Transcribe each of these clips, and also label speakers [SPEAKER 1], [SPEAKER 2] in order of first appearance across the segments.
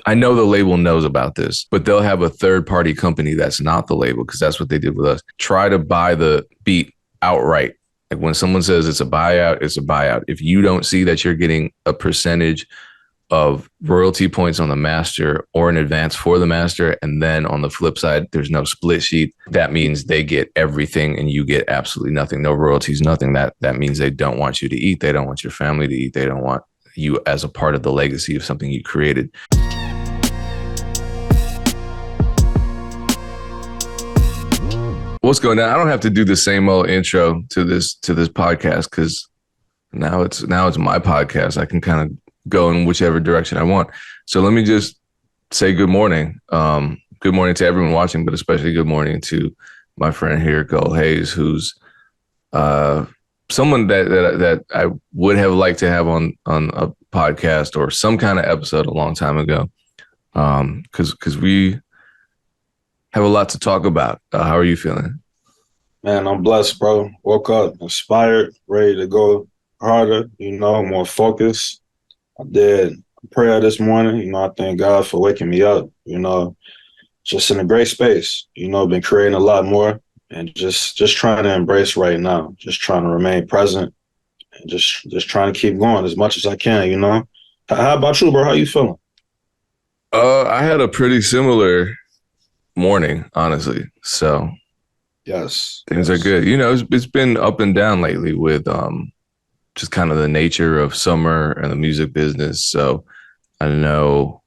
[SPEAKER 1] I know the label knows about this, but they'll have a third party company that's not the label, because that's what they did with us. Try to buy the beat outright. Like when someone says it's a buyout, it's a buyout. If you don't see that you're getting a percentage of royalty points on the master or an advance for the master, and then on the flip side, there's no split sheet, that means they get everything and you get absolutely nothing. No royalties, nothing. That means they don't want you to eat. They don't want your family to eat. They don't want you as a part of the legacy of something you created. What's going on? I don't have to do the same old intro to this podcast, because now it's my podcast. I can kind of go in whichever direction I want. So let me just say good morning. Good morning to everyone watching, but especially good morning to my friend here, GoldxHaze, who's someone that I would have liked to have on a podcast or some kind of episode a long time ago, because we have a lot to talk about. How are you feeling?
[SPEAKER 2] Man, I'm blessed, bro. Woke up inspired, ready to go harder, more focused. I did prayer this morning. I thank God for waking me up, just in a great space, been creating a lot more and just trying to embrace right now, just trying to remain present and just trying to keep going as much as I can, How about you, bro? How you feeling?
[SPEAKER 1] I had a pretty similar morning, honestly. So
[SPEAKER 2] yes,
[SPEAKER 1] things are good. It's been up and down lately with just kind of the nature of summer and the music business. So I know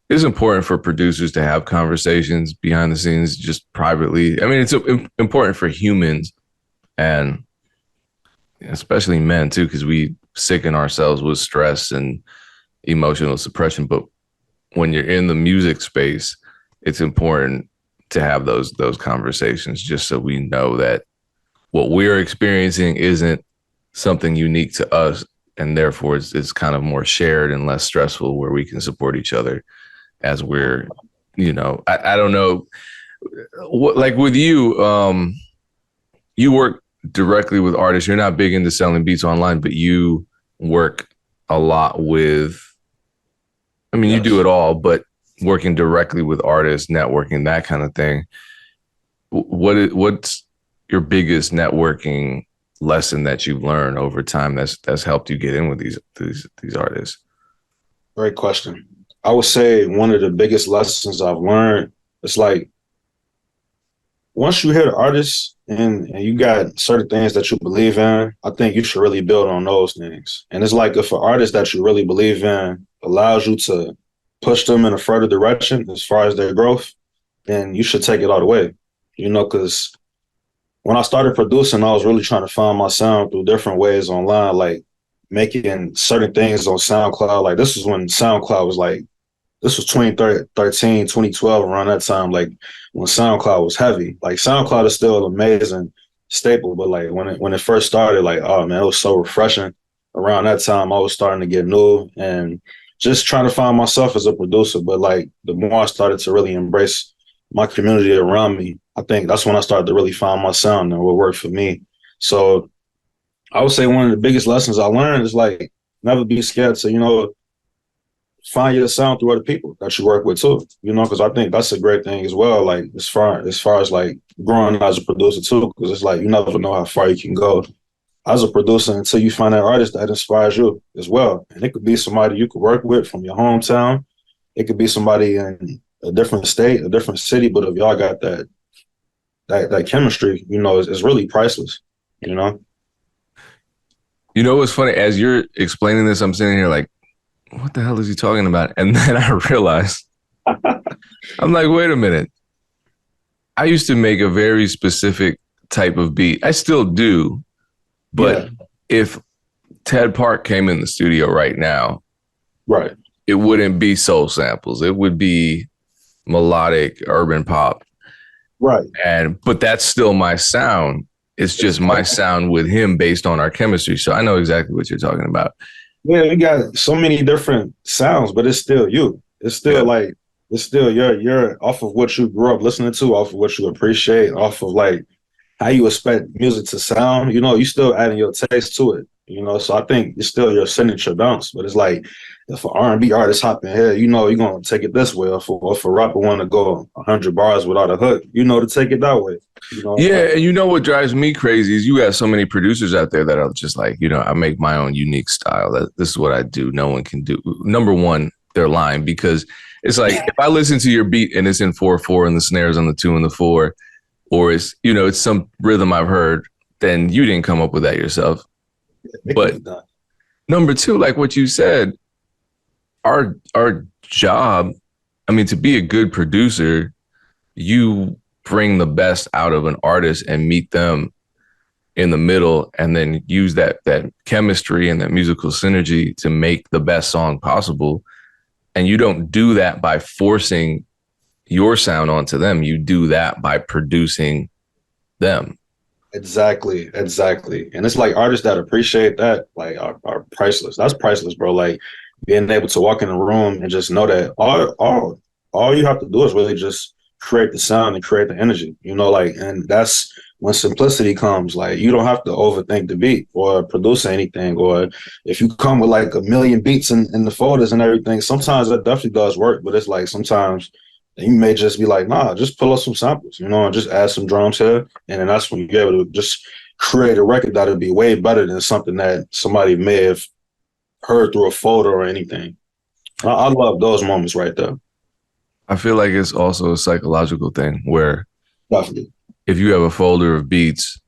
[SPEAKER 1] it's important for producers to have conversations behind the scenes, just privately. I mean, it's important for humans, and especially men too, because we sicken ourselves with stress and emotional suppression. But when you're in the music space, it's important to have those conversations, just so we know that what we're experiencing isn't something unique to us, and therefore it's kind of more shared and less stressful, where we can support each other as we're, I don't know, like with you, you work directly with artists. You're not big into selling beats online, but you work a lot with, yes, you do it all, but working directly with artists, networking, that kind of thing. What's your biggest networking lesson that you've learned over time that's helped you get in with these artists?
[SPEAKER 2] Great question. I would say one of the biggest lessons I've learned is, like, once you hit an artist and you got certain things that you believe in, I think you should really build on those things. And it's like, if an artist that you really believe in allows you to push them in a further direction as far as their growth, then you should take it all the way, because when I started producing, I was really trying to find my sound through different ways online, like making certain things on SoundCloud. Like, this was when SoundCloud was like, this was 2013, 2012, around that time, like when SoundCloud was heavy. Like, SoundCloud is still an amazing staple, but like when it first started, like, oh man, it was so refreshing. Around that time, I was starting to get new and just trying to find myself as a producer. But like, the more I started to really embrace my community around me, I think that's when I started to really find my sound and what worked for me. So I would say one of the biggest lessons I learned is, like, never be scared to, find your sound through other people that you work with too, because I think that's a great thing as well. Like, as far as like growing as a producer too, because it's like, you never know how far you can go as a producer until you find that artist that inspires you as well. And it could be somebody you could work with from your hometown. It could be somebody in a different state, a different city, but if y'all got that chemistry, is really priceless,
[SPEAKER 1] What's funny? As you're explaining this, I'm sitting here like, what the hell is he talking about? And then I realized, I'm like, wait a minute. I used to make a very specific type of beat. I still do. But if Ted Park came in the studio right now,
[SPEAKER 2] right,
[SPEAKER 1] it wouldn't be soul samples. It would be melodic urban pop.
[SPEAKER 2] Right.
[SPEAKER 1] But that's still my sound. It's just my sound with him based on our chemistry. So I know exactly what you're talking about.
[SPEAKER 2] Yeah, you got so many different sounds, but it's still you. It's still like, it's still you're off of what you grew up listening to, off of what you appreciate, off of like how you expect music to sound. You still adding your taste to it. You know, so I think it's still your signature bounce, but it's like if an R&B artist hop in here, you know, you're gonna take it this way. If a rapper want to go 100 bars without a hook, you know, to take it that way. You know,
[SPEAKER 1] Yeah, and you know what drives me crazy is you got so many producers out there that are just like, I make my own unique style. This is what I do. No one can do. Number one, they're lying because it's like if I listen to your beat and it's in 4/4 and the snares on the 2 and the 4, or it's some rhythm I've heard, then you didn't come up with that yourself. But number two, like what you said, our job, I mean, to be a good producer, you bring the best out of an artist and meet them in the middle and then use that chemistry and that musical synergy to make the best song possible. And you don't do that by forcing your sound onto them. You do that by producing them.
[SPEAKER 2] Exactly. And it's like artists that appreciate that, like, are priceless. That's priceless, bro. Like being able to walk in a room and just know that all you have to do is really just create the sound and create the energy, you know, like, and that's when simplicity comes. Like you don't have to overthink the beat or produce anything, or if you come with like a million beats in the folders and everything, sometimes that definitely does work, but it's like sometimes you may just be like, nah, just pull up some samples, you know, and just add some drums here. And then that's when you're able to just create a record that'll be way better than something that somebody may have heard through a folder or anything. I love those moments right there.
[SPEAKER 1] I feel like it's also a psychological thing where
[SPEAKER 2] Definitely.
[SPEAKER 1] if you have a folder of beats,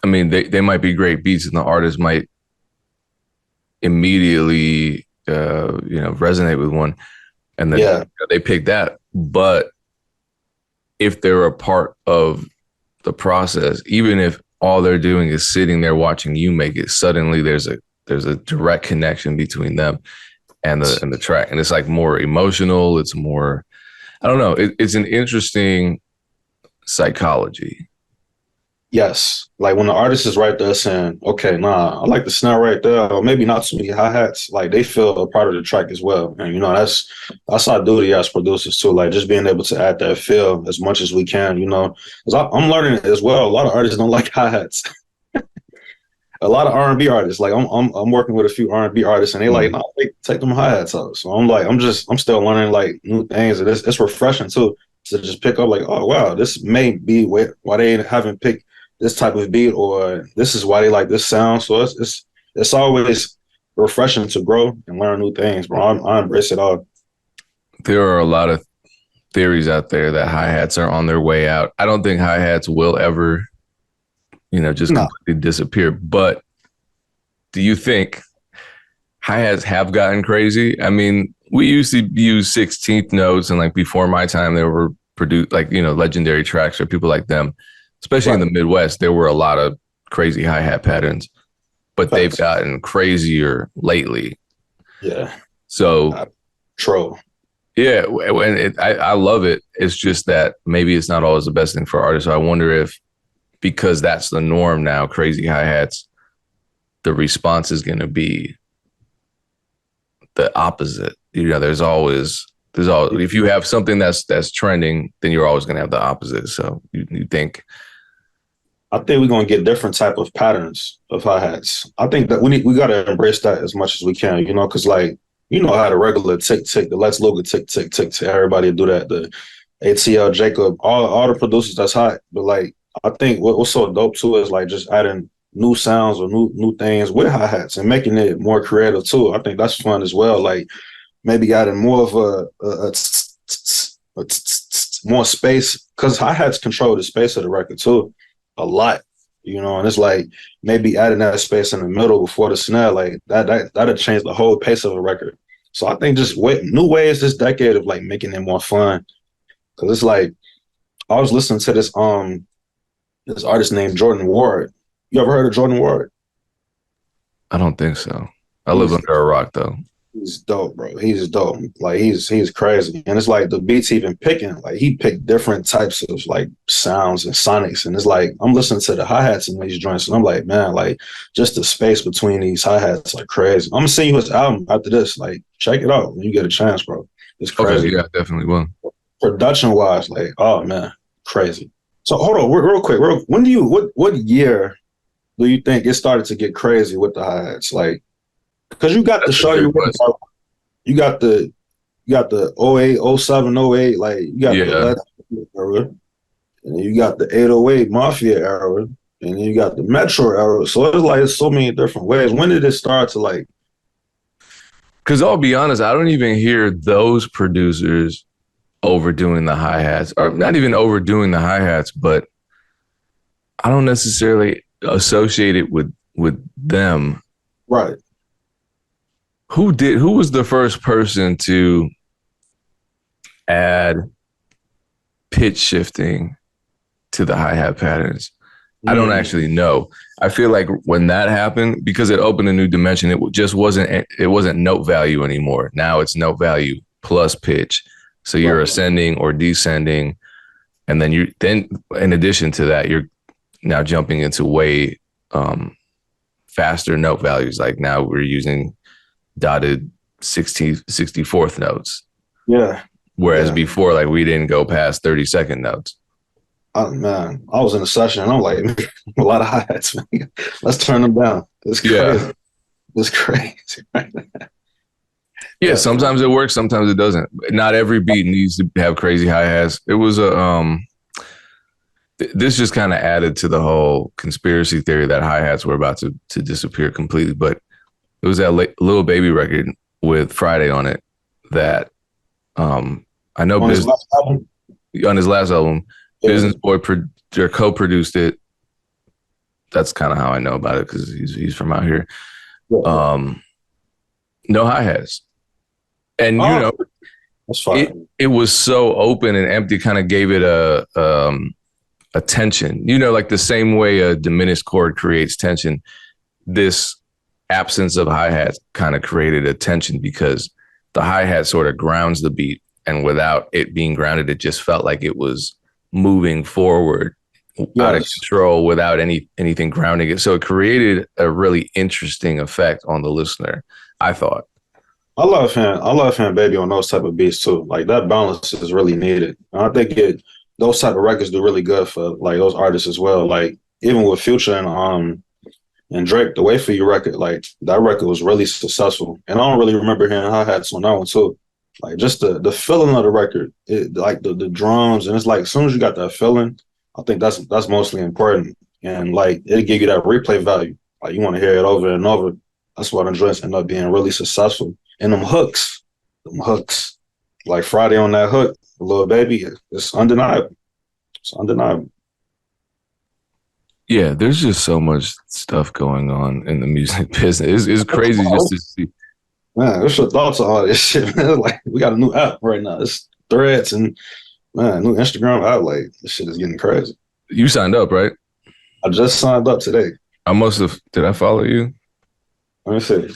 [SPEAKER 1] I mean, they might be great beats and the artist might immediately, resonate with one. And then they pick that. But if they're a part of the process, even if all they're doing is sitting there watching you make it, suddenly there's a direct connection between them and the track. And it's like more emotional. It's more, I don't know. It's an interesting psychology.
[SPEAKER 2] Yes. Like when the artist is right there saying, okay, nah, I like the snare right there, or maybe not too many hi-hats, like they feel a part of the track as well. And, you know, that's our duty as producers too, like just being able to add that feel as much as we can, you know. Because I'm learning as well. A lot of artists don't like hi-hats. A lot of R&B artists, like I'm working with a few R&B artists and they like, no, take them hi-hats out. So I'm still learning like new things. And it's refreshing too, to just pick up like, oh, wow, this may be why they haven't picked this type of beat, or this is why they like this sound. So it's always refreshing to grow and learn new things, bro. I embrace it all.
[SPEAKER 1] There are a lot of theories out there that hi-hats are on their way out. I don't think hi-hats will ever, just completely disappear. But do you think hi-hats have gotten crazy? I mean, we used to use 16th notes, and like before my time, there were produced like, legendary tracks or people like them. Especially in the Midwest, there were a lot of crazy hi-hat patterns, but they've gotten crazier lately.
[SPEAKER 2] Yeah.
[SPEAKER 1] So,
[SPEAKER 2] true.
[SPEAKER 1] Yeah, and I love it. It's just that maybe it's not always the best thing for artists. So I wonder if, because that's the norm now, crazy hi-hats, the response is going to be the opposite. There's always if you have something that's trending, then you're always going to have the opposite. So you think.
[SPEAKER 2] I think we're gonna get different type of patterns of hi-hats. I think that we gotta embrace that as much as we can, because like how the regular tick tick, the Lex Luger tick tick tick tick, everybody do that. The ATL Jacob, all the producers that's hot. But like I think what's so dope too is like just adding new sounds or new things with hi-hats and making it more creative too. I think that's fun as well. Like maybe adding more of a more space, because hi-hats control the space of the record too. A lot, and it's like maybe adding that space in the middle before the snare, like that'll change the whole pace of a record. So I think just new ways this decade of like making it more fun, because it's like I was listening to this artist named Jordan Ward. You ever heard of Jordan Ward?
[SPEAKER 1] I don't think so. I live under a rock though.
[SPEAKER 2] He's dope, bro. He's dope. Like he's crazy. And it's like the beats he been picking, like he picked different types of like sounds and sonics. And it's like I'm listening to the hi-hats in these joints and I'm like, man, like just the space between these hi-hats, like crazy. I'm gonna send you his album after this. Like check it out when you get a chance, bro. It's crazy.
[SPEAKER 1] Okay, yeah, definitely will.
[SPEAKER 2] Production wise, like, oh man, crazy. So hold on, real quick. What year do you think it started to get crazy with the hi-hats? Like, because you got the
[SPEAKER 1] That's a
[SPEAKER 2] show
[SPEAKER 1] good
[SPEAKER 2] you went
[SPEAKER 1] question.
[SPEAKER 2] about, you got the '08, '07, '08, like you got the
[SPEAKER 1] Yeah.
[SPEAKER 2] Let's era, and then you got the 808 Mafia era, and then you got the Metro era. So it's like so many different ways. When did it start to like
[SPEAKER 1] Because I'll be honest, I don't even hear those producers overdoing the hi hats, or not even overdoing the hi hats, but I don't necessarily associate it with them.
[SPEAKER 2] right?
[SPEAKER 1] Who was the first person to add pitch shifting to the hi hat patterns? I don't
[SPEAKER 2] Mm,
[SPEAKER 1] actually know. I feel like when that happened, because it opened a new dimension, it wasn't note value anymore. Now it's note value plus pitch. So you're
[SPEAKER 2] right.
[SPEAKER 1] ascending or descending, and then in addition to that, you're now jumping into way um, faster note values. Like now we're using dotted 64th notes,
[SPEAKER 2] Yeah,
[SPEAKER 1] whereas
[SPEAKER 2] yeah.
[SPEAKER 1] before, like we didn't go past 30-second notes.
[SPEAKER 2] Man, I was in a session and I'm like, a lot of hi-hats, man. Let's turn them down. It's
[SPEAKER 1] Yeah.
[SPEAKER 2] crazy. It's crazy. Right?
[SPEAKER 1] Yeah,
[SPEAKER 2] Definitely.
[SPEAKER 1] sometimes it works, sometimes it doesn't. Not every beat needs to have crazy hi hats. It was a this just kind of added to the whole conspiracy theory that hi hats were about to disappear completely. But it was that Little Baby record with Friday on it that I know
[SPEAKER 2] On his last album?
[SPEAKER 1] on his last album,
[SPEAKER 2] Yeah.
[SPEAKER 1] Business Boy co-produced it. That's kind of how I know about it because he's from out here.
[SPEAKER 2] Yeah.
[SPEAKER 1] Um, no hi hats, and
[SPEAKER 2] Oh, that's
[SPEAKER 1] it
[SPEAKER 2] fine.
[SPEAKER 1] it was so open and empty. Kind of gave it a tension. Like the same way a diminished chord creates tension. This absence of hi hats kind of created a tension because the hi hat sort of grounds the beat, and without it being grounded, it just felt like it was moving forward out of
[SPEAKER 2] Yes.
[SPEAKER 1] control without anything grounding it. So it created a really interesting effect on the listener, I thought.
[SPEAKER 2] I love him baby on those type of beats too. Like that balance is really needed. And I think those type of records do really good for like those artists as well. Like even with Future and Drake, the Wait For You record, like that record was really successful. And I don't really remember hearing hi-hats on that one too. Like just the feeling of the record, like the drums, and it's like as soon as you got that feeling, I think that's mostly important. And like it'll give you that replay value. Like you want to hear it over and over. That's why the joints end up being really successful. And them hooks, like Friday on that hook, Little Baby, it's undeniable. It's undeniable.
[SPEAKER 1] Yeah, there's just so much stuff going on in the music business. It's crazy just to see.
[SPEAKER 2] Man, what's your thoughts on all this shit, man? Like, we got a new app right now. It's Threads and, man, new Instagram app. Like, this shit is getting crazy.
[SPEAKER 1] You signed up, right?
[SPEAKER 2] I just signed up today.
[SPEAKER 1] I must have. Did I follow you?
[SPEAKER 2] Let me see.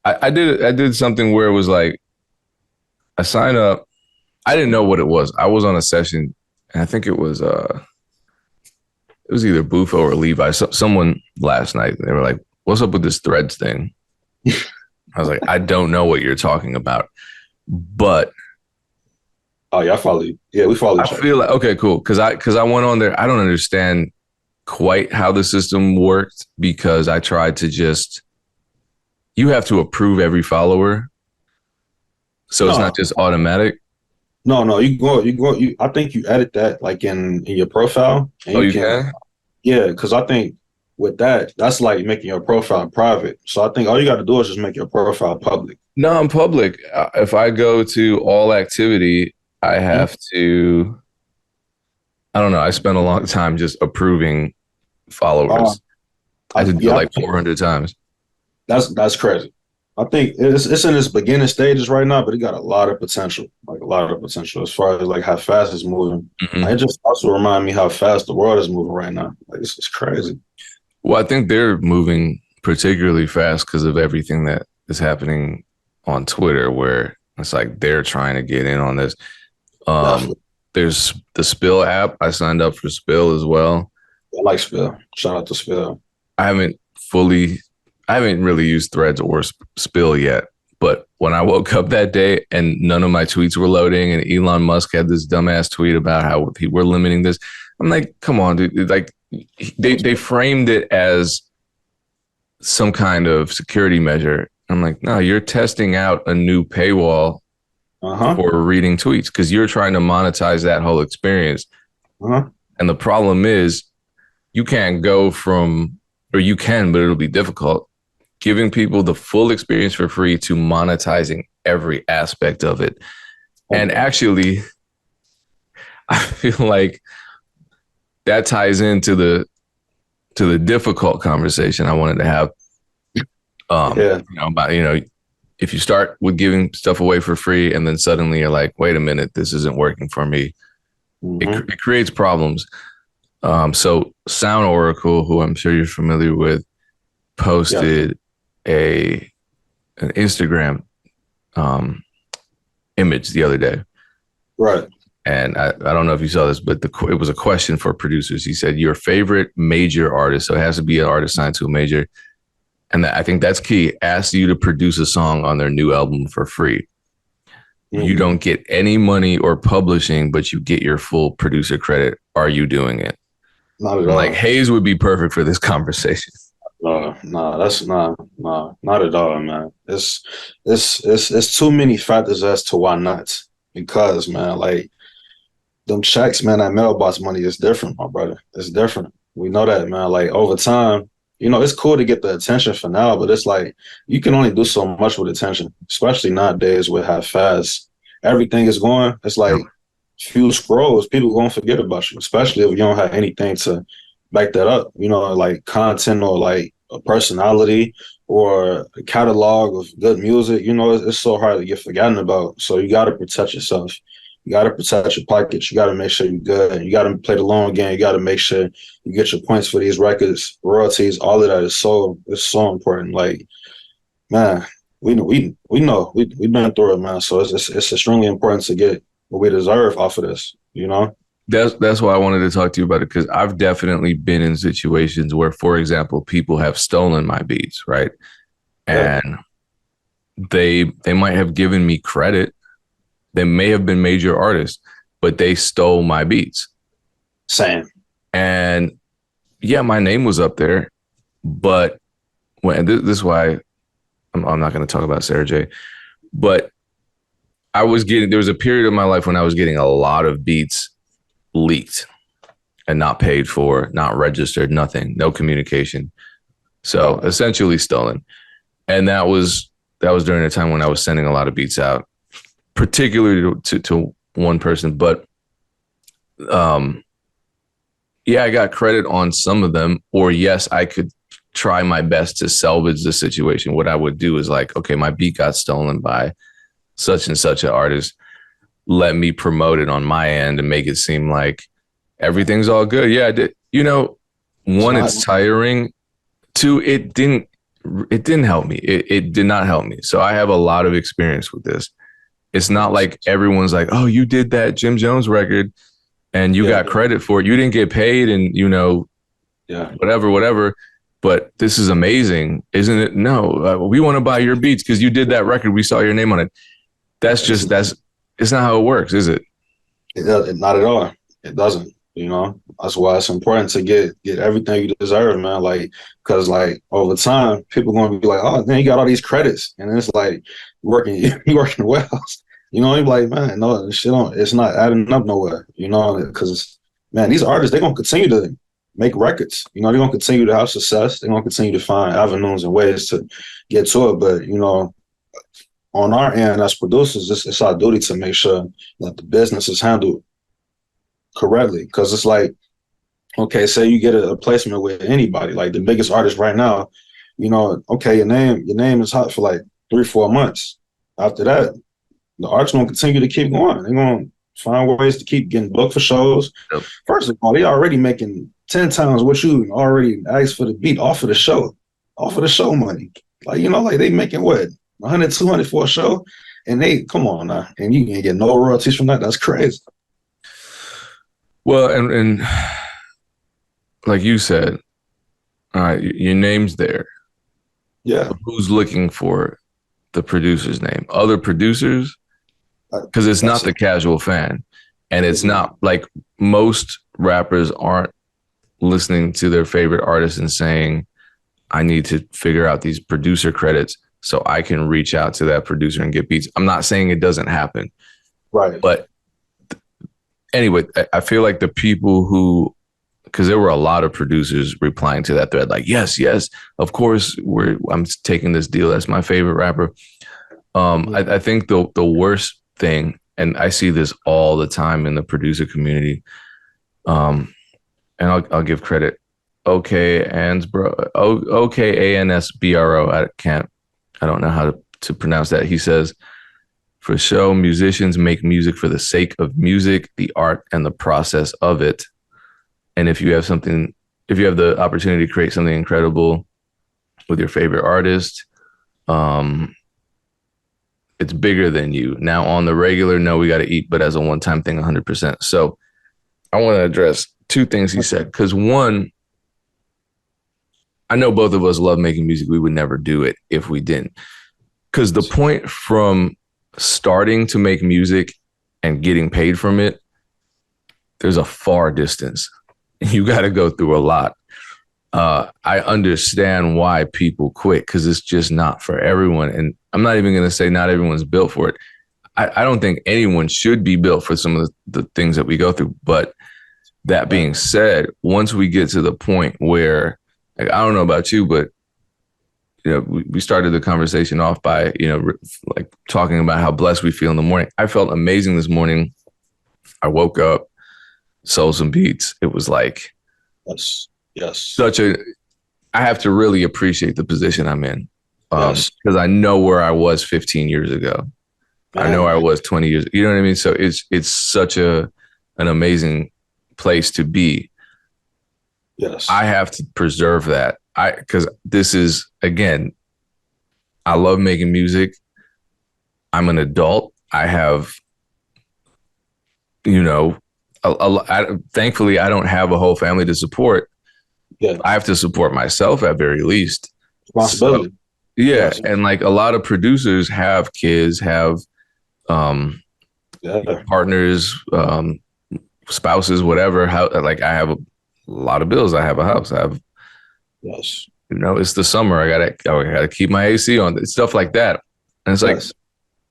[SPEAKER 1] I did something where it was like I signed up. I didn't know what it was. I was on a session, and I think it was either Bufo or Levi. Someone last night. They were like, "What's up with this Threads thing?" I was like, "I don't know what you're talking about," but
[SPEAKER 2] Oh, yeah, I follow you. Yeah, we follow
[SPEAKER 1] I
[SPEAKER 2] each other.
[SPEAKER 1] feel like okay, cool. Because I went on there. I don't understand quite how the system worked because I tried to just you have to approve every follower, so it's not
[SPEAKER 2] No,
[SPEAKER 1] just automatic.
[SPEAKER 2] no. I think you edit that like in your profile, and
[SPEAKER 1] Oh,
[SPEAKER 2] you
[SPEAKER 1] you
[SPEAKER 2] can,
[SPEAKER 1] can.
[SPEAKER 2] yeah, because I think with that, that's like making your profile private. So I think all you got to do is just make your profile public.
[SPEAKER 1] Non-public. If I go to all activity, I
[SPEAKER 2] Mhm.
[SPEAKER 1] have to. I don't know. I spent a long time just approving
[SPEAKER 2] Uh,
[SPEAKER 1] followers. I had to do it
[SPEAKER 2] yeah,
[SPEAKER 1] like 400 times.
[SPEAKER 2] that's crazy. I think it's in its beginning stages right now, but it got a lot of potential, like a lot of potential as far as like how fast it's moving.
[SPEAKER 1] Hmm.
[SPEAKER 2] Like, it just also remind me how fast the world is moving right now. Like it's crazy.
[SPEAKER 1] Well, I think they're moving particularly fast because of everything that is happening on Twitter, where it's like they're trying to get in on this. Um,
[SPEAKER 2] Definitely.
[SPEAKER 1] there's the Spill app. I signed up for Spill as well.
[SPEAKER 2] I like Spill. Shout out to Spill.
[SPEAKER 1] I haven't fully, I haven't really used Threads or Spill yet. But when I woke up that day and none of my tweets were loading, and Elon Musk had this dumbass tweet about how we're limiting this, I'm like, come on, dude. Like they framed it as some kind of security measure. I'm like, no, you're testing out a new paywall
[SPEAKER 2] Uh-huh.
[SPEAKER 1] for reading tweets because you're trying to monetize that whole experience.
[SPEAKER 2] Uh-huh.
[SPEAKER 1] And the problem is you can't go from, or you can, but it'll be difficult, giving people the full experience for free to monetizing every aspect of it. And
[SPEAKER 2] Okay.
[SPEAKER 1] actually, I feel like that ties into the difficult conversation I wanted to have.
[SPEAKER 2] Yeah.
[SPEAKER 1] About if you start with giving stuff away for free and then suddenly you're like, wait a minute, this isn't working for me.
[SPEAKER 2] Mm-hmm.
[SPEAKER 1] It creates problems. So Sound Oracle, who I'm sure you're familiar with,
[SPEAKER 2] Yeah.
[SPEAKER 1] posted an Instagram um, image the other day.
[SPEAKER 2] Right.
[SPEAKER 1] And I don't know if you saw this, but it was a question for producers. He said, your favorite major artist, so it has to be an artist signed to a major. And I think that's key, asks you to produce a song on their new album for free. You
[SPEAKER 2] Mm-hmm.
[SPEAKER 1] don't get any money or publishing, but you get your full producer credit. Are you doing it?
[SPEAKER 2] Not at
[SPEAKER 1] I'm like,
[SPEAKER 2] all.
[SPEAKER 1] Hayes would be perfect for this conversation.
[SPEAKER 2] No, no, that's not at all, man. It's too many factors as to why not. Because, man, like them checks, man, that mailbox money is different, my brother. It's different. We know that, man. Like over time, it's cool to get the attention for now, but it's like you can only do so much with attention, especially nowadays with how fast everything is going. It's
[SPEAKER 1] Yep.
[SPEAKER 2] like few scrolls, people gonna forget about you, especially if you don't have anything to back that up, like content or like a personality or a catalog of good music. It's so hard to get forgotten about. So you got to protect yourself. You got to protect your pockets. You got to make sure you're good. You got to play the long game. You got to make sure you get your points for these records, royalties. All of that is so important. Like, man, we've been through it, man. So it's extremely important to get what we deserve off of this.
[SPEAKER 1] That's why I wanted to talk to you about it because I've definitely been in situations where, for example, people have stolen my beats, right?
[SPEAKER 2] Yeah,
[SPEAKER 1] And they might have given me credit. They may have been major artists, but they stole my beats.
[SPEAKER 2] same.
[SPEAKER 1] And yeah, my name was up there, but this is why I'm not going to talk about Sarah J. But there was a period of my life when I was getting a lot of beats leaked and not paid for, not registered, nothing, no communication. So essentially stolen. And that was during a time when I was sending a lot of beats out, particularly to one person. But yeah, I got credit on some of them, or yes, I could try my best to salvage the situation. What I would do is like, okay, my beat got stolen by such and such an artist. Let me promote it on my end and make it seem like everything's all good. Yeah, I did.
[SPEAKER 2] It's
[SPEAKER 1] One,
[SPEAKER 2] not.
[SPEAKER 1] it's tiring. Two, it didn't help me. It did not help me. So I have a lot of experience with this. It's not like everyone's like, oh, you did that Jim Jones record and you
[SPEAKER 2] Yeah,
[SPEAKER 1] got credit for it. You didn't get paid and,
[SPEAKER 2] yeah.
[SPEAKER 1] whatever. But this is amazing, isn't it? No, we want to buy your beats because you did that record. We saw your name on it. It's not how it works, is it?
[SPEAKER 2] Not at all. It doesn't. That's why it's important to get everything you deserve, man. Like, because like over time, people gonna be like, oh, man, you got all these credits, and it's like working, you working well. You're like, man, no, this shit don't. It's not adding up nowhere. Because man, these artists they're gonna continue to make records. They're gonna continue to have success. They're gonna continue to find avenues and ways to get to it. But on our end as producers, it's our duty to make sure that the business is handled correctly. Because it's like, okay, say you get a placement with anybody, like the biggest artist right now, okay, your name is hot for like 3-4 months. After that, the art's gonna continue to keep going. They're gonna find ways to keep getting booked for shows.
[SPEAKER 1] Yep.
[SPEAKER 2] First of all, they already making 10 times what you already asked for the beat off of the show money. Like, like they making what? 100, 200 for a show, and they come on now, and you can get no royalties from that. That's crazy.
[SPEAKER 1] Well, and like you said, all right, your name's there.
[SPEAKER 2] Yeah,
[SPEAKER 1] Who's looking for the producer's name? Other producers? Because it's not the casual fan. And it's not like most rappers aren't listening to their favorite artist and saying, I need to figure out these producer credits so I can reach out to that producer and get beats. I'm not saying it doesn't happen,
[SPEAKER 2] Right.
[SPEAKER 1] but anyway, I feel like the people who, because there were a lot of producers replying to that thread, like, yes, yes, of course, I'm taking this deal. That's my favorite rapper. I think the worst thing, and I see this all the time in the producer community, and I'll give credit. Okay, Ansbro. Okay, ANSBRO. I don't know how to pronounce that. He says, for show, musicians make music for the sake of music, the art, and the process of it. And if you have the opportunity to create something incredible with your favorite artist, it's bigger than you. Now, on the regular, no, we got to eat, but as a one-time thing, 100%. So I want to address two things he said. Because one, I know both of us love making music. We would never do it if we didn't. Because the point from starting to make music and getting paid from it, there's a far distance. You got to go through a lot. I understand why people quit, because it's just not for everyone. And I'm not even going to say not everyone's built for it. I don't think anyone should be built for some of the things that we go through. But that being said, once we get to the point where, like, I don't know about you, but we started the conversation off by, like talking about how blessed we feel in the morning. I felt amazing this morning. I woke up, sold some beats. It was like,
[SPEAKER 2] yes.
[SPEAKER 1] I have to really appreciate the position I'm in.
[SPEAKER 2] Yes.
[SPEAKER 1] Because I know where I was 15 years ago. Man. I know where I was 20 years. You know what I mean? So it's such an amazing place to be.
[SPEAKER 2] Yes.
[SPEAKER 1] I have to preserve that. Because this is, again, I love making music. I'm an adult. I have, thankfully, I don't have a whole family to support.
[SPEAKER 2] Yeah.
[SPEAKER 1] I have to support myself at very least.
[SPEAKER 2] Responsibility.
[SPEAKER 1] So, yeah. Yes. And like a lot of producers have kids, have partners, spouses, whatever. I have a lot of bills. I have a house. I have,
[SPEAKER 2] yes.
[SPEAKER 1] It's the summer. I gotta keep my AC on. Stuff like that. And it's like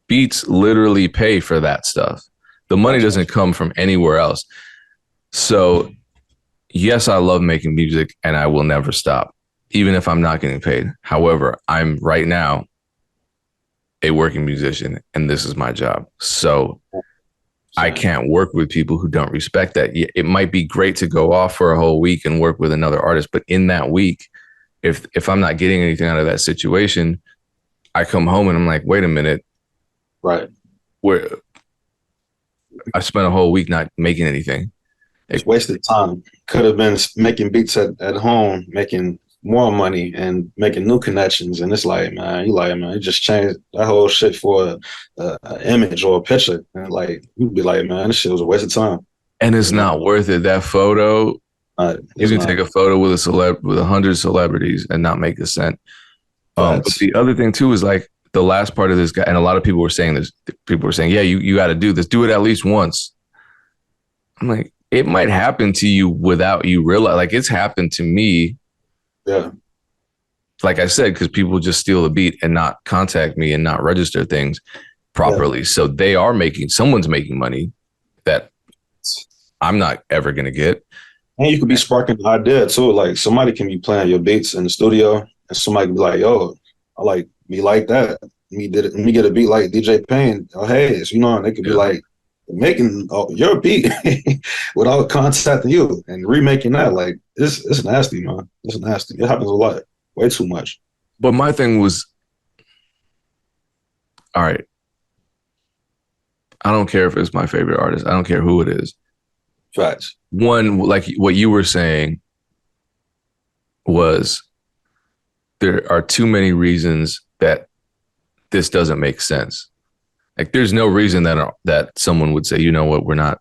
[SPEAKER 1] beats literally pay for that stuff. The money doesn't come from anywhere else. So yes, I love making music and I will never stop, even if I'm not getting paid. However, I'm right now a working musician and this is my job. So I can't work with people who don't respect that. It might be great to go off for a whole week and work with another artist, but in that week, if I'm not getting anything out of that situation, I come home and I'm like, wait a minute.
[SPEAKER 2] Right.
[SPEAKER 1] Where I spent a whole week not making anything.
[SPEAKER 2] It's wasted time. Could have been making beats at home, making more money and making new connections. And it's like, man, you just changed that whole shit for an image or a picture. And like, you'd be like, man, this shit was a waste of time.
[SPEAKER 1] And it's not worth it. That photo, you can take a photo with with 100 celebrities and not make a cent. But the other thing too is like the last part of this guy, and a lot of people were saying this. People were saying, yeah, you got to do this. Do it at least once. I'm like, it might happen to you without you realize. Like it's happened to me.
[SPEAKER 2] Yeah.
[SPEAKER 1] Like I said, because people just steal the beat and not contact me and not register things properly. Yeah. So someone's making money that I'm not ever going to get.
[SPEAKER 2] And you could be sparking an idea too. Like somebody can be playing your beats in the studio and somebody can be like, yo, I like me like that. Let me get a beat like DJ Payne or Hayes, and they could be like making your beat without contacting you and remaking that. Like it's nasty, man. It's nasty. It happens a lot. Way too much.
[SPEAKER 1] But my thing was, all right, I don't care if it's my favorite artist. I don't care who it is.
[SPEAKER 2] Facts.
[SPEAKER 1] One, like what you were saying was there are too many reasons that this doesn't make sense. Like there's no reason that someone would say, you know what, we're not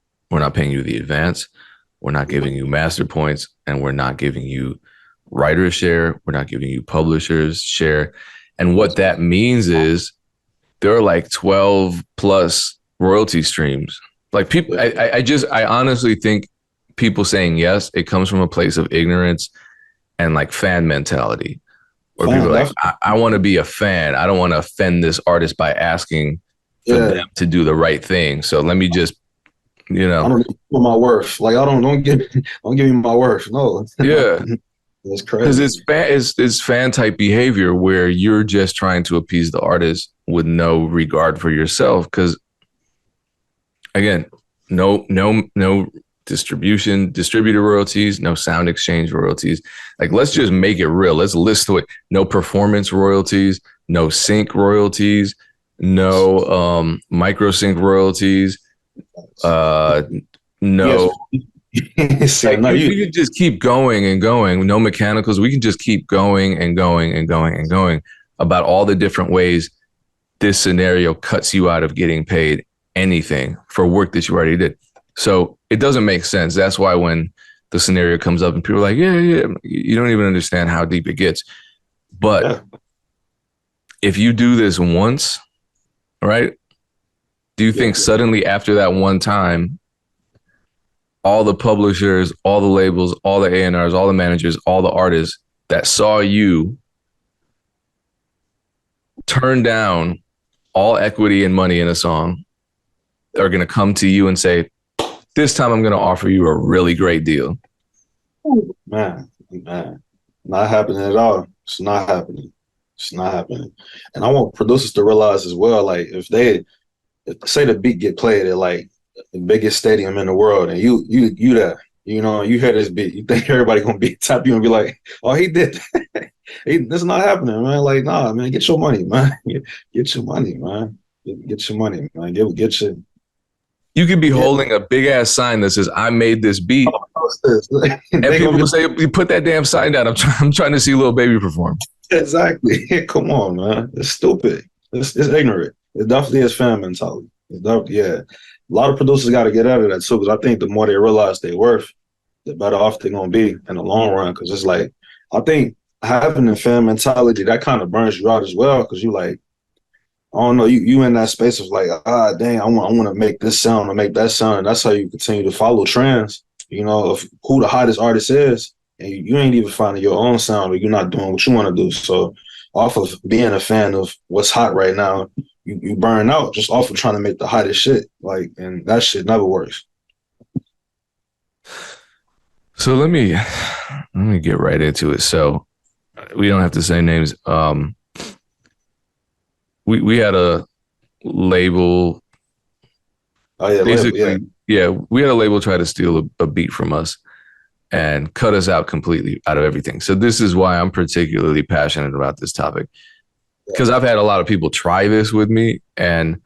[SPEAKER 1] paying you the advance. We're not giving you master points and we're not giving you writer share. We're not giving you publishers share. And what that means is there are like 12 plus royalty streams. Like people, I honestly think people saying yes, it comes from a place of ignorance and like fan mentality. Where people
[SPEAKER 2] Fan,
[SPEAKER 1] are like,
[SPEAKER 2] definitely.
[SPEAKER 1] I want to be a fan. I don't want to offend this artist by asking for
[SPEAKER 2] Yeah.
[SPEAKER 1] them to do the right thing. So let me just, you
[SPEAKER 2] I
[SPEAKER 1] know,
[SPEAKER 2] don't know my worth. Like I don't give don't give me my worth. No.
[SPEAKER 1] yeah.
[SPEAKER 2] It's
[SPEAKER 1] Because
[SPEAKER 2] crazy.
[SPEAKER 1] it's fan type behavior where you're just trying to appease the artist with no regard for yourself. Because again, no distributor royalties, no sound exchange royalties. Like, let's just make it real. Let's list it. No performance royalties, no sync royalties, no micro sync royalties, uh,
[SPEAKER 2] Yes.
[SPEAKER 1] no.
[SPEAKER 2] See, I
[SPEAKER 1] Like,
[SPEAKER 2] know you.
[SPEAKER 1] we could just keep going and going. No mechanicals. We can just keep going and going and going and going about all the different ways this scenario cuts you out of getting paid anything for work that you already did. So it doesn't make sense. That's why when the scenario comes up and people are like, yeah, yeah, you don't even understand how deep it gets. But
[SPEAKER 2] Yeah.
[SPEAKER 1] if you do this once, right? Do you
[SPEAKER 2] Yeah.
[SPEAKER 1] think suddenly after that one time, all the publishers, all the labels, all the A&Rs, all the managers, all the artists that saw you turn down all equity and money in a song are going to come to you and say, this time I'm going to offer you a really great deal?
[SPEAKER 2] Man, not happening at all. It's not happening. It's not happening. And I want producers to realize as well, like if say the beat get played at like the biggest stadium in the world, and you there, you know, you hear this beat, you think everybody gonna be tap you and be like, oh, he did that. This is not happening, man. Like, nah, man, get your money, man. Get your money, man. Get your money, man. Get your
[SPEAKER 1] You could be
[SPEAKER 2] yeah.
[SPEAKER 1] holding a big ass sign that says, I made this beat. And
[SPEAKER 2] They
[SPEAKER 1] people
[SPEAKER 2] gonna
[SPEAKER 1] will
[SPEAKER 2] be
[SPEAKER 1] say, you put that damn sign down. I'm trying to see Lil Baby perform.
[SPEAKER 2] exactly. Come on, man. It's stupid. It's ignorant. It definitely is fan mentality. Yeah. A lot of producers got to get out of that too, because I think the more they realize their worth, the better off they're gonna be in the long run. Because it's like I think having a fan mentality that kind of burns you out as well, because you like I don't know, you in that space of like, dang, I want to make this sound or make that sound. And that's how you continue to follow trends, you know, of who the hottest artist is. And you ain't even finding your own sound or you're not doing what you want to do. So off of being a fan of what's hot right now, you burn out just off of trying to make the hottest shit. Like, and that shit never works.
[SPEAKER 1] So let me get right into it. So we don't have to say names. We had a label,
[SPEAKER 2] Oh yeah, label, yeah.
[SPEAKER 1] basically. Yeah, we had a label try to steal a beat from us and cut us out completely out of everything. So this is why I'm particularly passionate about this topic, because I've had a lot of people try this with me and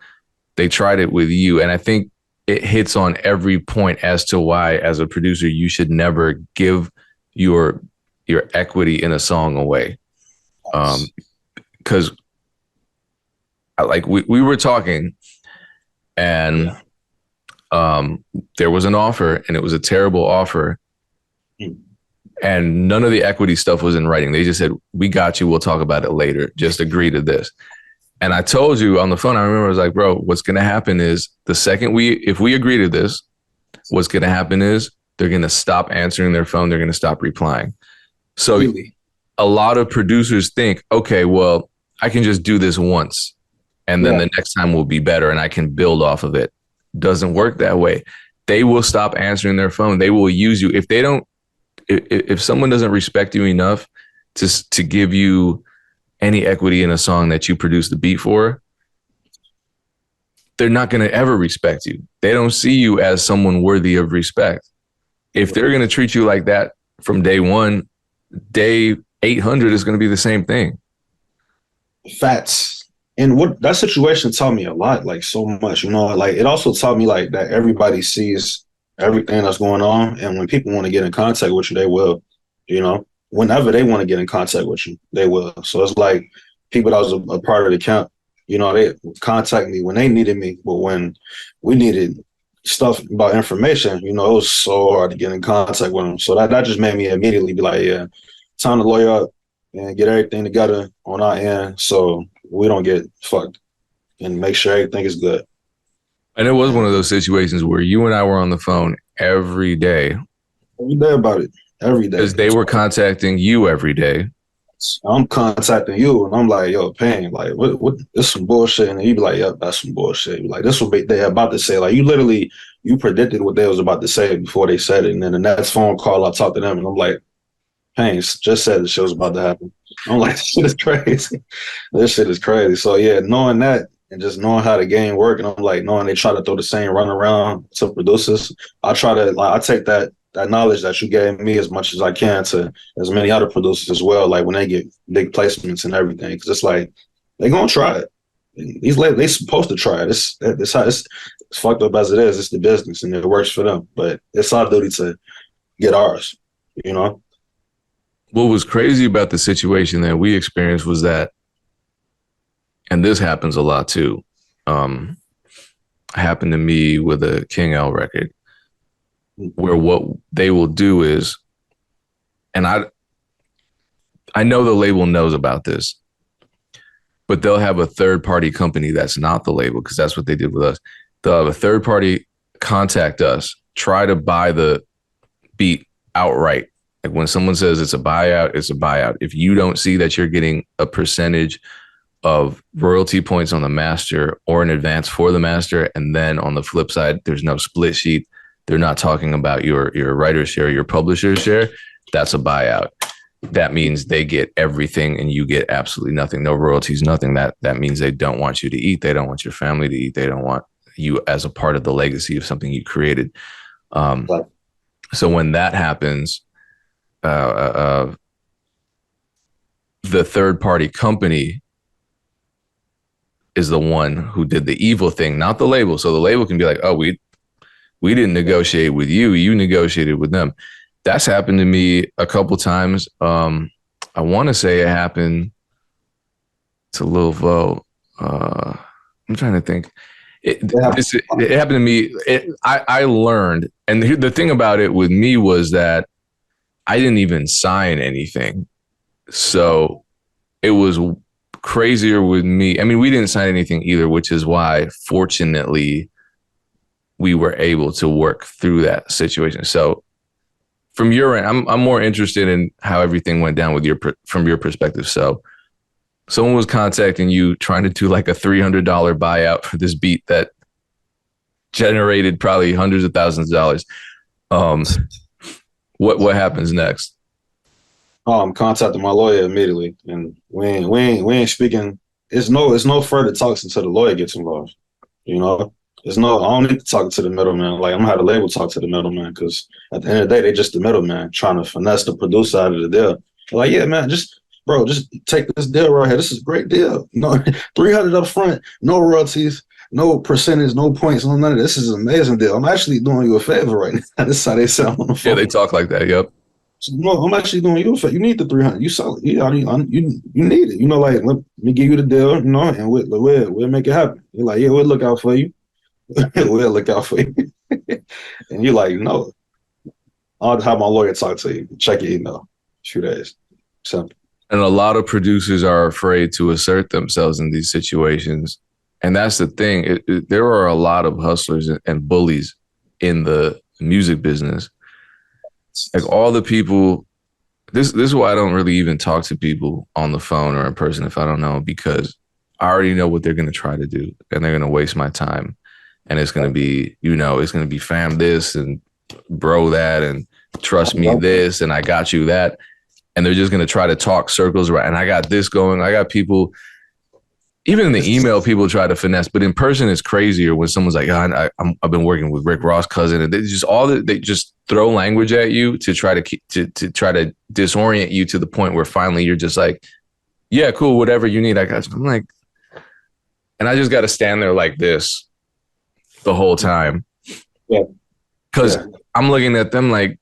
[SPEAKER 1] they tried it with you. And I think it hits on every point as to why, as a producer, you should never give your equity in a song away. Because like we were talking and
[SPEAKER 2] Yeah.
[SPEAKER 1] there was an offer and it was a terrible offer.
[SPEAKER 2] Mm.
[SPEAKER 1] And none of the equity stuff was in writing. They just said, we got you. We'll talk about it later. Just agree to this. And I told you on the phone, I remember I was like, bro, what's going to happen is the second if we agree to this, what's going to happen is they're going to stop answering their phone. They're going to stop replying. So
[SPEAKER 2] Really?
[SPEAKER 1] a lot of producers think, okay, well, I can just do this once and then
[SPEAKER 2] Yeah.
[SPEAKER 1] the next time will be better and I can build off of it. Doesn't work that way. They will stop answering their phone. They will use you. If they don't, if someone doesn't respect you enough to give you any equity in a song that you produce the beat for, they're not going to ever respect you. They don't see you as someone worthy of respect. If they're going to treat you like that from day one, day 800 is going to be the same thing.
[SPEAKER 2] Facts. And what that situation taught me a lot, like so much, you know, like it also taught me like that everybody sees everything that's going on. And when people want to get in contact with you, they will, you know, whenever they want to get in contact with you, they will. So it's like people that was a part of the camp, you know, they contact me when they needed me, but when we needed stuff about information, you know, it was so hard to get in contact with them. So that just made me immediately be like, yeah, time to lawyer up and get everything together on our end so we don't get fucked and make sure everything is good.
[SPEAKER 1] And it was one
[SPEAKER 2] And
[SPEAKER 1] of those situations where you and I were on the phone every day
[SPEAKER 2] every day about it, every day.
[SPEAKER 1] because they were contacting you every day.
[SPEAKER 2] I'm contacting you, and I'm like, yo, Pain, like, what, this some bullshit, and you be like, yep, that's some bullshit. You be like, this what they're about to say. Like, you predicted what they was about to say before they said it, and then the next phone call, I talked to them, and I'm like, Pain just said the shit was about to happen. I'm like, this shit is crazy. This shit is crazy. So yeah, knowing that and just knowing how the game work, and I'm like, knowing they try to throw the same run around to producers, I try to like I take that knowledge that you gave me as much as I can to as many other producers as well. Like when they get big placements and everything, because it's like they gonna try it. They supposed to try it. It's how it's fucked up as it is. It's the business and it works for them, but it's our duty to get ours. You know.
[SPEAKER 1] What was crazy about the situation that we experienced was that, and this happens a lot too. Happened to me with a King L record, where what they will do is, and I know the label knows about this, but they'll have a third party company that's not the label, because that's what they did with us. They'll have a third party contact us, try to buy the beat outright. Like when someone says it's a buyout, it's a buyout. If you don't see that you're getting a percentage of royalty points on the master or in advance for the master, and then on the flip side, there's no split sheet, they're not talking about your writer's share, your publisher's share, that's a buyout. That means they get everything and you get absolutely nothing, no royalties, nothing. That means they don't want you to eat. They don't want your family to eat. They don't want you as a part of the legacy of something you created. So when that happens, the third party company is the one who did the evil thing, not the label. So the label can be like, oh, we didn't negotiate with you. You negotiated with them. That's happened to me a couple times. I want to say it happened to Lil Vo. I'm trying to think. It happened to me. I learned, and the thing about it with me was that I didn't even sign anything. So it was crazier with me. I mean, we didn't sign anything either, which is why, fortunately, we were able to work through that situation. So from your end, I'm more interested in how everything went down with from your perspective. So someone was contacting you trying to do like a $300 buyout for this beat that generated probably hundreds of thousands of dollars. What happens next?
[SPEAKER 2] I'm contacting my lawyer immediately, and we ain't speaking. It's no further talks until the lawyer gets involved. You know, I don't need to talk to the middleman. Like I'm gonna have the label talk to the middleman, because at the end of the day, they just the middleman trying to finesse the producer out of the deal. They're like, yeah, man, just take this deal right here. This is a great deal. No, 300 up front, no royalties, no percentage, no points, no none of this. This is an amazing deal. I'm actually doing you a favor right now. This is how they sound on the phone.
[SPEAKER 1] Yeah, they talk like that. Yep.
[SPEAKER 2] So, no, I'm actually doing you a favor. You need the 300. You sell it. You need it. You know, like let me give you the deal. You know, and we'll make it happen. You're like, yeah, we'll look out for you. We'll look out for you. And you're like, no, I'll have my lawyer talk to you. Check your email. 2 days. Simple.
[SPEAKER 1] And a lot of producers are afraid to assert themselves in these situations. And that's the thing. There are a lot of hustlers and bullies in the music business. Like all the people, this is why I don't really even talk to people on the phone or in person if I don't know, because I already know what they're going to try to do, and they're going to waste my time. And it's going to be, it's going to be fam this and bro that and trust me this and I got you that. And they're just going to try to talk circles around. And I got this going. I got people, even in the email, people try to finesse. But in person, it's crazier when someone's like, I've been working with Rick Ross' cousin. And they just throw language at you to try to try to disorient you to the point where finally you're just like, yeah, cool, whatever you need, I got you. I'm like, and I just got to stand there like this the whole time.
[SPEAKER 2] Yeah.
[SPEAKER 1] Because I'm looking at them like,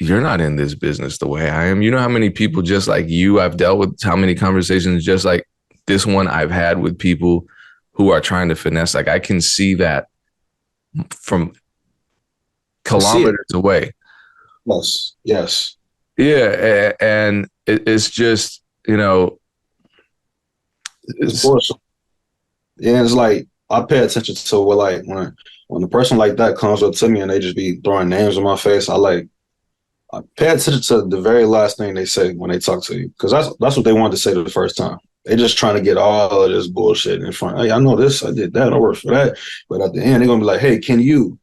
[SPEAKER 1] you're not in this business the way I am. You know how many people just like you I've dealt with, how many conversations just like this one I've had with people who are trying to finesse. Like I can see that from kilometers away.
[SPEAKER 2] Yes.
[SPEAKER 1] Yeah. And it's just,
[SPEAKER 2] it's bullshit. Yeah, it's like I pay attention to what, like when a person like that comes up to me and they just be throwing names in my face, Pay attention to the very last thing they say when they talk to you, because that's what they wanted to say the first time. They're just trying to get all of this bullshit in front. Hey, I know this, I did that, I worked for that. But at the end, they're gonna be like, hey, can you?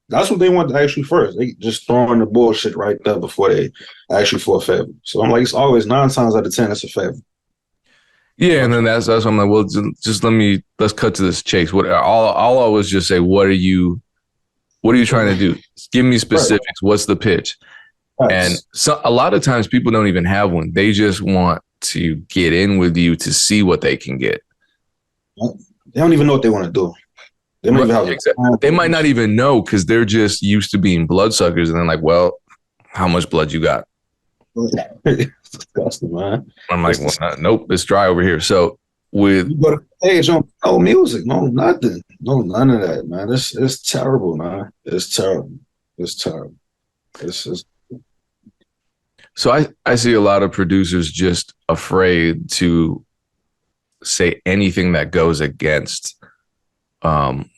[SPEAKER 2] That's what they want to ask you first. They just throwing the bullshit right there before they ask you for a favor. So I'm like, it's always 9 times out of 10, it's a favor.
[SPEAKER 1] Yeah, and then that's why I'm like, well, just let's cut to this chase. What I'll always just say, what are you trying to do? Give me specifics. Right. What's the pitch? Right. And so a lot of times people don't even have one. They just want to get in with you to see what they can get.
[SPEAKER 2] They don't even know what they want to do. They don't even have
[SPEAKER 1] exactly. They might not even know because they're just used to being bloodsuckers, and they're like, well, how much blood you got?
[SPEAKER 2] It's disgusting, man.
[SPEAKER 1] I'm like, well, nope, it's dry over here. So with
[SPEAKER 2] you go to stage on no music, no nothing, no none of that, man. It's terrible, man. It's terrible. It's terrible. It's just.
[SPEAKER 1] So I see a lot of producers just afraid to say anything that goes against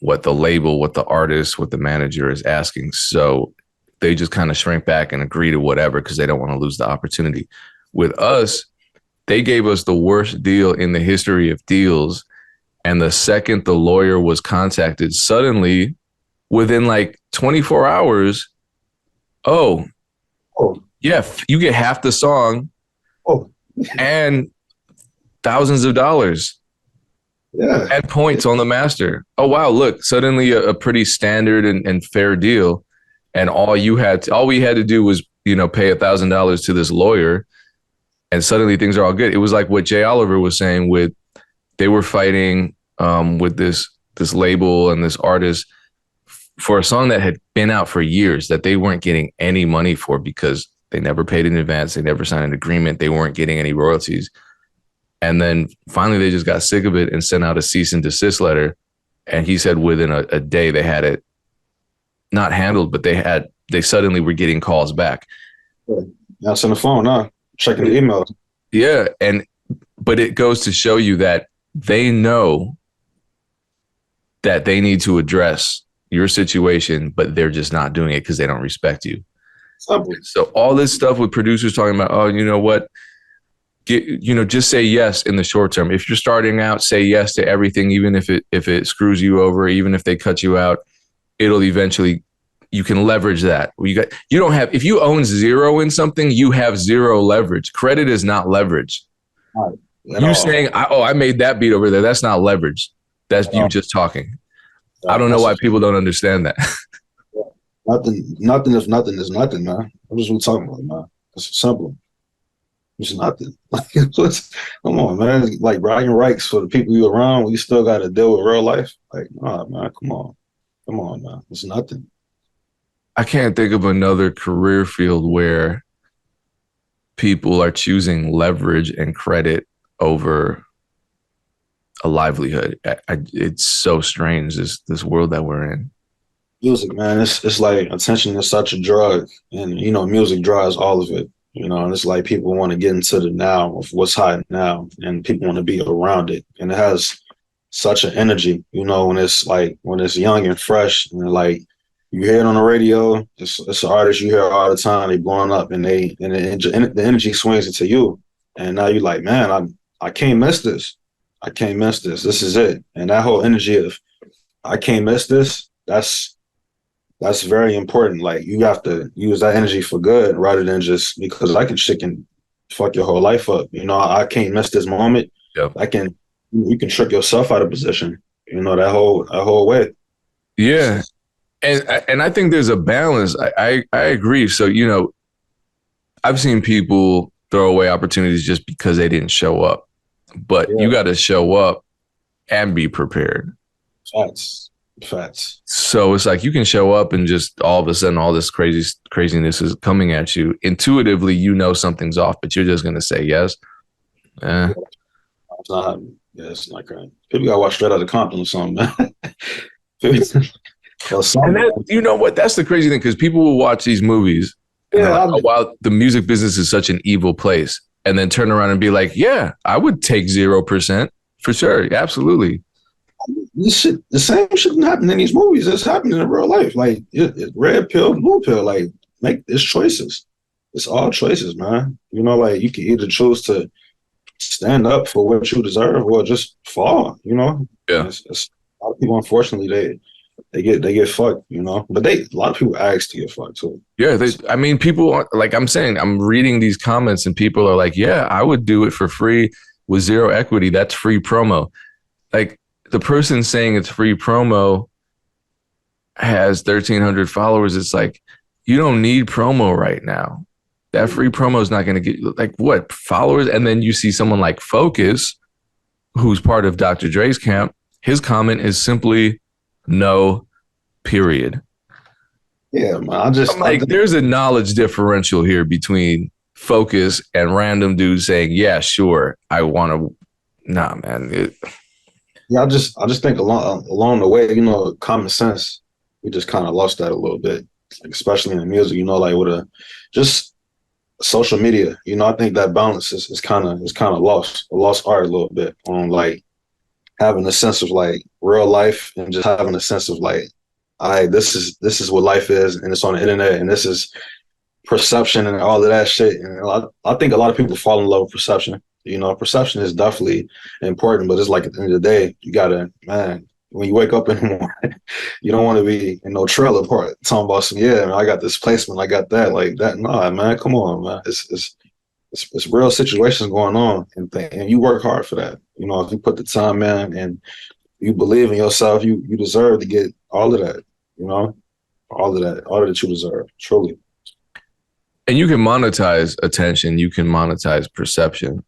[SPEAKER 1] what the label, what the artist, what the manager is asking. So they just kind of shrink back and agree to whatever because they don't want to lose the opportunity. With us, they gave us the worst deal in the history of deals. And the second the lawyer was contacted, suddenly within like 24 hours, oh, yeah, you get half the song and thousands of dollars.
[SPEAKER 2] Yeah.
[SPEAKER 1] And points on the master. Oh, wow. Look, suddenly a pretty standard and fair deal. And all we had to do was, pay $1,000 to this lawyer. And suddenly things are all good. It was like what Jay Oliver was saying they were fighting with this label and this artist for a song that had been out for years that they weren't getting any money for because they never paid in advance. They never signed an agreement. They weren't getting any royalties. And then finally they just got sick of it and sent out a cease and desist letter. And he said within a day they had it not handled, but they suddenly were getting calls back.
[SPEAKER 2] That's on the phone, huh? Checking the email.
[SPEAKER 1] Yeah. But it goes to show you that they know that they need to address your situation, but they're just not doing it because they don't respect you. So all this stuff with producers talking about, oh, you know what? Just say yes in the short term. If you're starting out, say yes to everything, even if it screws you over, even if they cut you out, it'll eventually, you can leverage that. If you own zero in something, you have zero leverage. Credit is not leverage. You saying, I made that beat over there. That's not leverage. That's you just talking. I don't know why people don't understand that.
[SPEAKER 2] Nothing if nothing is nothing, man. What is we talking about, man? It's simple. It's nothing. Come on, man. Like bragging rights for the people you around, you still got to deal with real life. Like, nah, man, come on, man. It's nothing.
[SPEAKER 1] I can't think of another career field where people are choosing leverage and credit over a livelihood. It's so strange, this world that we're in.
[SPEAKER 2] Music, man, it's like attention is such a drug, and music drives all of it. And it's like people want to get into the now of what's hot now, and people want to be around it. And it has such an energy, when it's young and fresh, and like you hear it on the radio, it's an artist you hear all the time, they blowing up, and the energy swings into you. And now you're like, man, I can't miss this. I can't miss this. This is it. And that whole energy of I can't miss this, that's very important. Like you have to use that energy for good rather than just because shit can fuck your whole life up. I can't miss this moment.
[SPEAKER 1] Yep.
[SPEAKER 2] You can trick yourself out of position. That whole way.
[SPEAKER 1] Yeah. And I think there's a balance. I agree. So, I've seen people throw away opportunities just because they didn't show up, but you got to show up and be prepared. Facts. So it's like you can show up and just all of a sudden all this craziness is coming at you. Intuitively, something's off, but you're just going to say yes.
[SPEAKER 2] It's not happening. Yeah, it's not great. People got to watch Straight Outta Compton or something, man.
[SPEAKER 1] And you know what? That's the crazy thing because people will watch these movies. While the music business is such an evil place, and then turn around and be like, yeah, I would take 0% for sure. Absolutely.
[SPEAKER 2] The same shouldn't happen in these movies. It's happening in real life. Like red pill, blue pill. Like make it's choices. It's all choices, man. You know, like you can either choose to stand up for what you deserve or just fall, you know.
[SPEAKER 1] Yeah.
[SPEAKER 2] It's a lot of people, unfortunately, they get fucked, you know. But a lot of people ask to get fucked too.
[SPEAKER 1] Yeah, I mean, people like I'm saying, I'm reading these comments and people are like, yeah, I would do it for free with zero equity. That's free promo. Like the person saying it's free promo has 1,300 followers. It's like, you don't need promo right now. That free promo is not going to get like what followers. And then you see someone like Focus, who's part of Dr. Dre's camp. His comment is simply no, period.
[SPEAKER 2] Yeah, man.
[SPEAKER 1] I'm like, there's a knowledge differential here between Focus and random dudes saying, yeah, sure, I want to. Nah, man.
[SPEAKER 2] Yeah, I just think along the way, you know, common sense, we just kind of lost that a little bit, like, especially in the music, you know, like with just social media, you know, I think that balance is kind of lost, a lost art a little bit on like having a sense of like real life and just having a sense of like, this is what life is, and it's on the internet, and this is perception and all of that shit. And I think a lot of people fall in love with perception. You know, perception is definitely important, but it's like at the end of the day, you gotta, man, when you wake up in the morning, you don't want to be in no trailer park talking about some, yeah, man, I got this placement, I got that, like that. Nah, man, come on, man. It's real situations going on, and you work hard for that. You know, if you put the time in and you believe in yourself, you deserve to get all of that. You know, all of that you deserve, truly.
[SPEAKER 1] And you can monetize attention, you can monetize perception.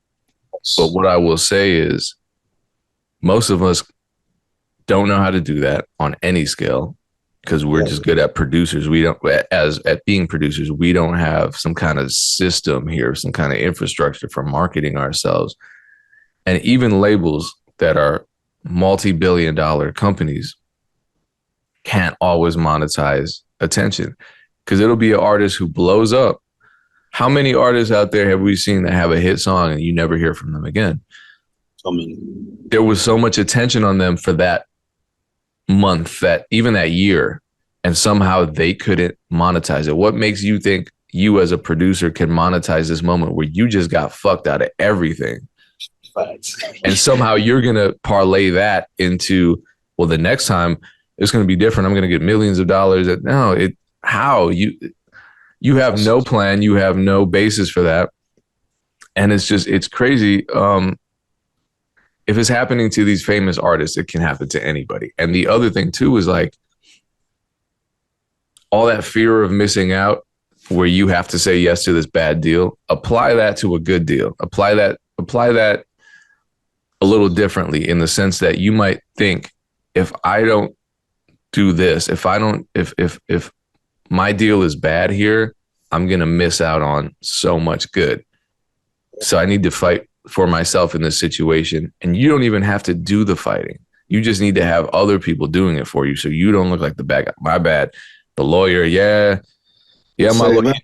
[SPEAKER 1] But what I will say is most of us don't know how to do that on any scale because we're just good at producers. We don't, as at being producers, we don't have some kind of system here, some kind of infrastructure for marketing ourselves. And even labels that are multi-billion-dollar companies can't always monetize attention because it'll be an artist who blows up. How many artists out there have we seen that have a hit song and you never hear from them again?
[SPEAKER 2] So many.
[SPEAKER 1] There was so much attention on them for that month, that even that year, and somehow they couldn't monetize it. What makes you think you as a producer can monetize this moment where you just got fucked out of everything?
[SPEAKER 2] Facts.
[SPEAKER 1] And somehow you're going to parlay that into, well, the next time it's going to be different. I'm going to get millions of dollars. No, how? You have no plan. You have no basis for that. And it's crazy. If it's happening to these famous artists, it can happen to anybody. And the other thing too is like all that fear of missing out where you have to say yes to this bad deal, apply that to a good deal. Apply that a little differently in the sense that you might think, if I don't do this, if my deal is bad here, I'm going to miss out on so much good. So I need to fight for myself in this situation. And you don't even have to do the fighting. You just need to have other people doing it for you. So you don't look like the bad guy. My bad. The lawyer. Yeah, my lawyer.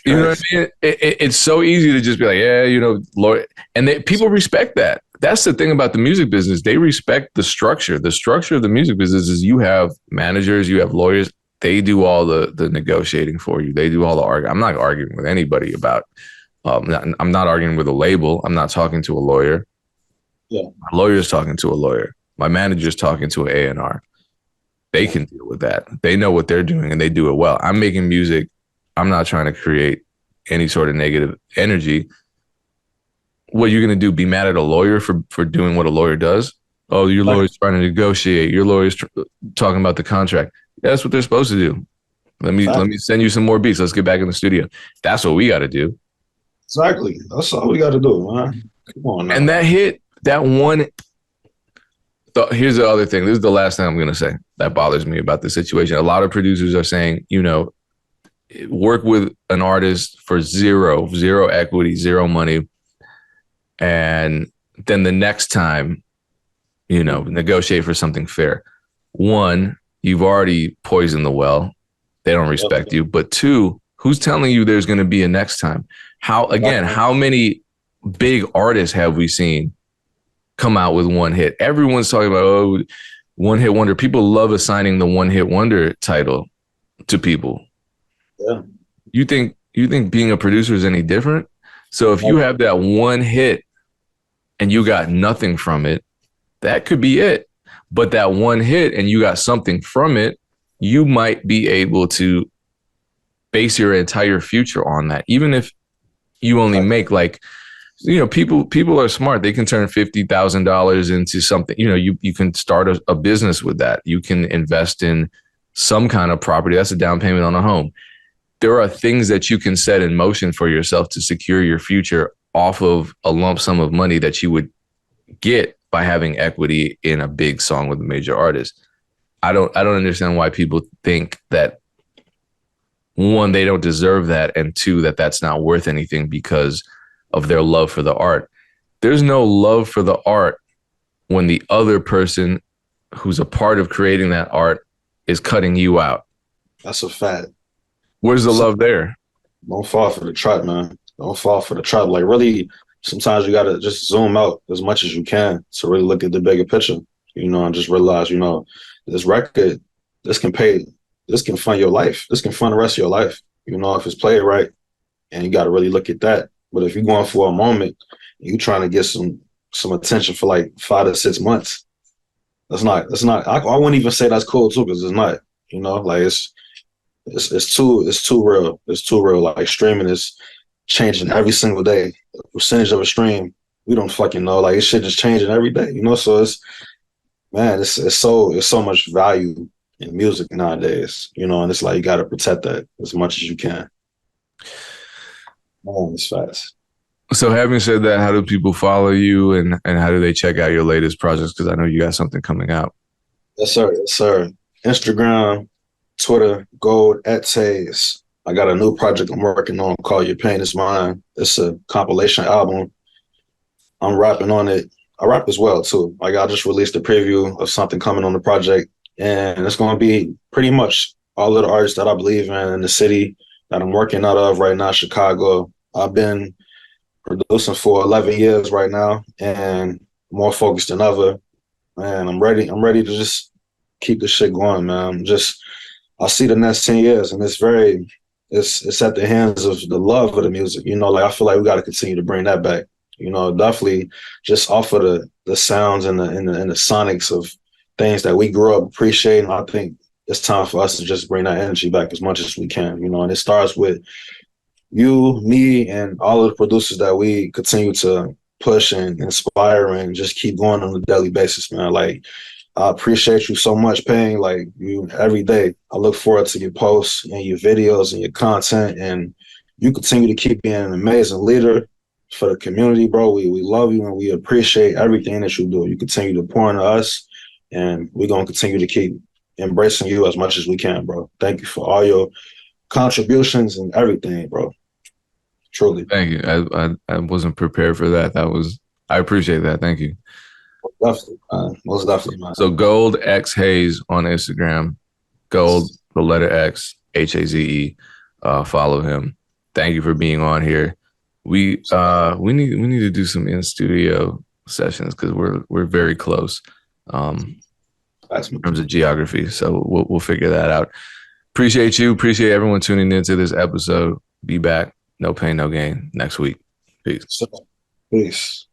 [SPEAKER 1] You know what I mean? It's so easy to just be like, yeah, lawyer. And people respect that. That's the thing about the music business. They respect the structure. The structure of the music business is you have managers, you have lawyers. They do all the negotiating for you. They do all the arguing. I'm not arguing with anybody about, I'm not arguing with a label. I'm not talking to a lawyer.
[SPEAKER 2] Yeah.
[SPEAKER 1] My lawyer's talking to a lawyer. My manager's talking to an A&R. They can deal with that. They know what they're doing and they do it well. I'm making music. I'm not trying to create any sort of negative energy. What you're going to do, be mad at a lawyer for doing what a lawyer does? Oh, your lawyer's trying to negotiate. Your lawyer's talking about the contract. Yeah, that's what they're supposed to do. Let me send you some more beats. Let's get back in the studio. That's what we got to do.
[SPEAKER 2] Exactly. That's all we got to do, man. Come on now.
[SPEAKER 1] And that one. Here's the other thing. This is the last thing I'm going to say that bothers me about the situation. A lot of producers are saying, work with an artist for zero equity, zero money. And then the next time, negotiate for something fair. One, you've already poisoned the well. They don't respect you. But two, who's telling you there's going to be a next time? How many big artists have we seen come out with one hit? Everyone's talking about, one hit wonder. People love assigning the one hit wonder title to people.
[SPEAKER 2] Yeah.
[SPEAKER 1] You think being a producer is any different? So if you
[SPEAKER 2] Like,
[SPEAKER 1] have that one hit and you got nothing from it, that could be it. But that one hit and you got something from it, you might be able to base your entire future on that. Even if you only make like, people are smart. They can turn $50,000 into something. You can start a business with that. You can invest in some kind of property. That's a down payment on a home. There are things that you can set in motion for yourself to secure your future off of a lump sum of money that you would get by having equity in a big song with a major artist. I don't understand why people think that, one, they don't deserve that, and two, that that's not worth anything because of their love for the art. There's no love for the art when the other person who's a part of creating that art is cutting you out.
[SPEAKER 2] that's a fact.
[SPEAKER 1] Where's the
[SPEAKER 2] So
[SPEAKER 1] love there?
[SPEAKER 2] don't fall for the trap, man. Don't fall for the trap. Like really, sometimes you gotta just zoom out as much as you can to really look at the bigger picture, and just realize, this record, this can pay, this can fund your life. This can fund the rest of your life, if it's played right. And you gotta really look at that. But if you're going for a moment, you trying to get some attention for like 5 to 6 months, I wouldn't even say that's cool too, because it's not, like it's too real. It's too real. Like streaming is changing every single day. The percentage of a stream, we don't fucking know. Like it shit is changing every day, So it's, man, it's so much value in music nowadays, and it's like you gotta protect that as much as you can. Man, it's fast.
[SPEAKER 1] So having said that, how do people follow you, and how do they check out your latest projects? Because I know you got something coming out.
[SPEAKER 2] Yes, sir. Yes, sir. Instagram, Twitter, GoldxHaze. I got a new project I'm working on called Your Pain Is Mine. It's a compilation album. I'm rapping on it. I rap as well too. Like I just released a preview of something coming on the project, and it's going to be pretty much all of the artists that I believe in the city that I'm working out of right now, Chicago. I've been producing for 11 years right now, and more focused than ever. Man, I'm ready. I'm ready to just keep this shit going, man. I see the next 10 years, and it's at the hands of the love of the music. Like I feel like we got to continue to bring that back. Definitely just offer the sounds and the sonics of things that we grew up appreciating. I think it's time for us to just bring that energy back as much as we can. And it starts with you, me, and all of the producers that we continue to push and inspire and just keep going on a daily basis, man. Like I appreciate you so much, Payne. Like you every day. I look forward to your posts and your videos and your content, and you continue to keep being an amazing leader for the community, bro. We love you and we appreciate everything that you do. You continue to pour into us, and we're gonna continue to keep embracing you as much as we can, bro. Thank you for all your contributions and everything, bro. Truly.
[SPEAKER 1] Thank you. I wasn't prepared for that. I appreciate that. Thank you.
[SPEAKER 2] Definitely, man. Most definitely, man.
[SPEAKER 1] So GoldxHaze on Instagram, Gold, the letter X, HAZE. Follow him. Thank you for being on here. We need to do some in studio sessions because we're very close in terms of geography. So we'll figure that out. Appreciate you. Appreciate everyone tuning into this episode. Be back. No pain, no gain next week. Peace.
[SPEAKER 2] Peace.